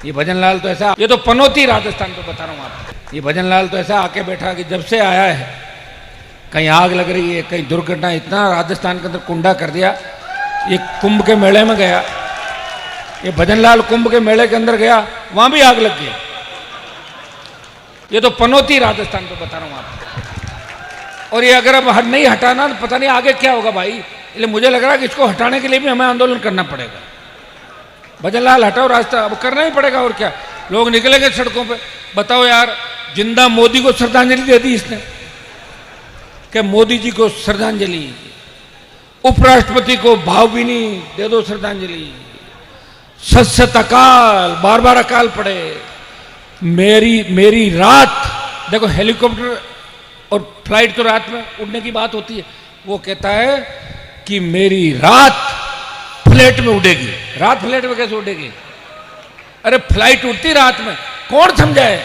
ये भजनलाल तो ऐसा, ये तो पनौती राजस्थान पे बता रहा हूँ आपको। ये भजनलाल तो ऐसा आके बैठा कि जब से आया है कहीं आग लग रही है, कहीं दुर्घटना, इतना राजस्थान के अंदर कुंडा कर दिया। ये कुंभ के मेले में गया, ये भजनलाल कुंभ के मेले के अंदर गया, वहां भी आग लग गई। ये तो पनौती राजस्थान पे बता रहा हूँ आपको। और ये अगर अब नहीं हटाना तो पता नहीं आगे क्या होगा भाई। इसलिए मुझे लग रहा है कि इसको हटाने के लिए भी हमें आंदोलन करना पड़ेगा। भजनलाल हटाओ रास्ता, अब करना ही पड़ेगा और क्या। लोग निकलेंगे सड़कों पे। बताओ यार, जिंदा मोदी को श्रद्धांजलि दे दी इसने, कि मोदी जी को श्रद्धांजलि, उपराष्ट्रपति को भावभीनी दे दो श्रद्धांजलि, सत सत अकाल, बार बार अकाल पड़े। मेरी रात, देखो हेलीकॉप्टर और फ्लाइट तो रात में उड़ने की बात होती है, वो कहता है कि मेरी रात फ्लाइट में उड़ेगी। रात फ्लाइट में कैसे उड़ेगी? अरे फ्लाइट उड़ती रात में, कौन समझाए?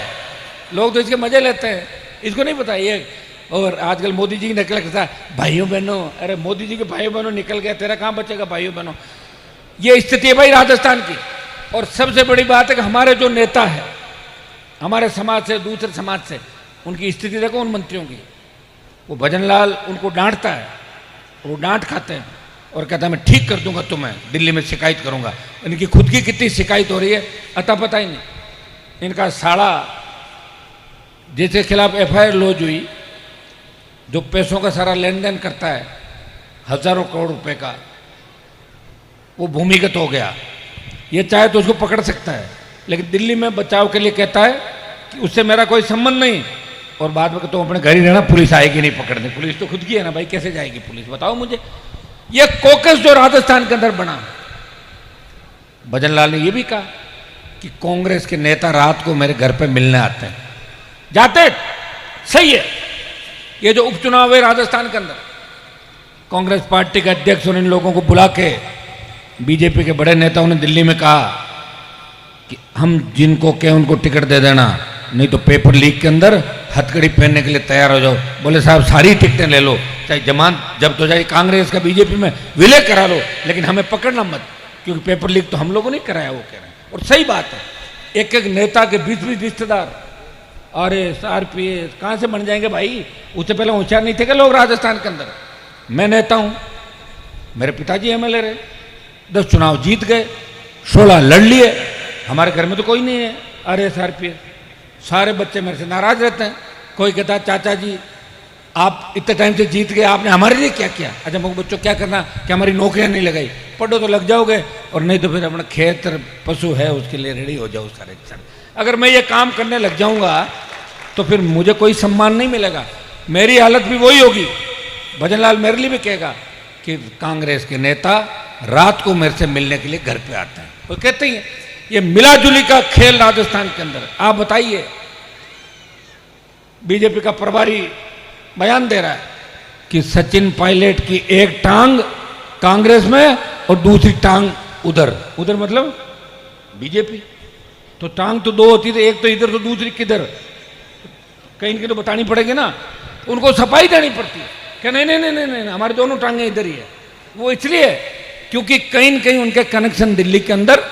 लोग तो इसके मजे लेते हैं, इसको नहीं पता ये। और आजकल मोदी जी निकल के भाइयों बहनों, अरे मोदी जी के भाइयों बहनों निकल गया, तेरा कहां बचेगा भाइयों बहनों? ये स्थिति है भाई राजस्थान की। और सबसे बड़ी बात है कि हमारे जो नेता है, हमारे समाज से, दूसरे समाज से, उनकी स्थिति देखो उन मंत्रियों की। वो भजनलाल उनको डांटता है, वो डांट खाते हैं और कहता है मैं ठीक कर दूंगा, तुम्हें दिल्ली में शिकायत करूंगा। इनकी खुद की कितनी शिकायत हो रही है अता पता ही नहीं। इनका साड़ा जिसके खिलाफ एफआईआर लॉन्च हुई, जो पैसों का सारा लेन देन करता है, हजारों करोड़ रुपए का, वो भूमिगत हो गया। ये चाहे तो उसको पकड़ सकता है, लेकिन दिल्ली में बचाव के लिए कहता है कि उससे मेरा कोई संबंध नहीं। और बाद में तो अपने घर ही रहना, पुलिस आएगी नहीं पकड़ने। पुलिस तो खुद की है ना भाई, कैसे जाएगी पुलिस? बताओ मुझे। ये कोकस जो राजस्थान के अंदर बना, भजनलाल ने यह भी कहा कि कांग्रेस के नेता रात को मेरे घर पे मिलने आते हैं, जाते, सही है। ये जो उपचुनाव है राजस्थान के अंदर, कांग्रेस पार्टी के अध्यक्ष और इन लोगों को बुला के बीजेपी के बड़े नेताओं ने दिल्ली में कहा कि हम जिनको कहें उनको टिकट दे देना, नहीं तो पेपर लीक के अंदर हथकड़ी पहनने के लिए तैयार हो जाओ। बोले साहब सारी टिकटें ले लो, चाहे जमानत जब्त हो जाए, कांग्रेस का बीजेपी में विलय करा लो, लेकिन हमें पकड़ना मत, क्योंकि पेपर लीक तो हम लोगों ने कराया, वो कह रहे हैं। और सही बात है, एक एक नेता के 20-20 रिश्तेदार, अरे आरपीएस कहाँ से बन जाएंगे भाई? उससे पहले होशियार नहीं थे क्या लोग राजस्थान के अंदर? मैं नेता हूं, मेरे पिताजी एमएलए रहे, 10 चुनाव जीत गए, 16 लड़ लिए, हमारे घर में तो कोई नहीं है आरएस आरपीएस। सारे बच्चे मेरे से नाराज रहते हैं। कोई कहता है चाचा जी आप इतने टाइम से जीत गए, आपने हमारे लिए क्या किया? अच्छा मुझे बच्चों क्या करना कि हमारी नौकरियां नहीं लगाई? पढ़ो तो लग जाओगे, और नहीं तो फिर अपना खेत पशु है उसके लिए रेडी हो जाओ सारे। अगर मैं ये काम करने लग जाऊंगा तो फिर मुझे कोई सम्मान नहीं मिलेगा, मेरी हालत भी वही होगी। भजनलाल मेरे लिए भी कहेगा कि कांग्रेस के नेता रात को मेरे से मिलने के लिए घर पे आते हैं। वो कहते हैं ये मिलाजुली का खेल राजस्थान के अंदर। आप बताइए, बीजेपी का प्रभारी बयान दे रहा है कि सचिन पायलट की एक टांग कांग्रेस में और दूसरी टांग उधर। उधर मतलब बीजेपी। तो टांग तो 2 होती थी, एक तो इधर तो दूसरी किधर? कहीं इनकी तो बतानी पड़ेगी ना, उनको सफाई देनी पड़ती है कि नहीं नहीं नहीं नहीं, नहीं हमारी दोनों टांगें इधर ही है। वो इसलिए क्योंकि कहीं न कहीं उनके कनेक्शन दिल्ली के अंदर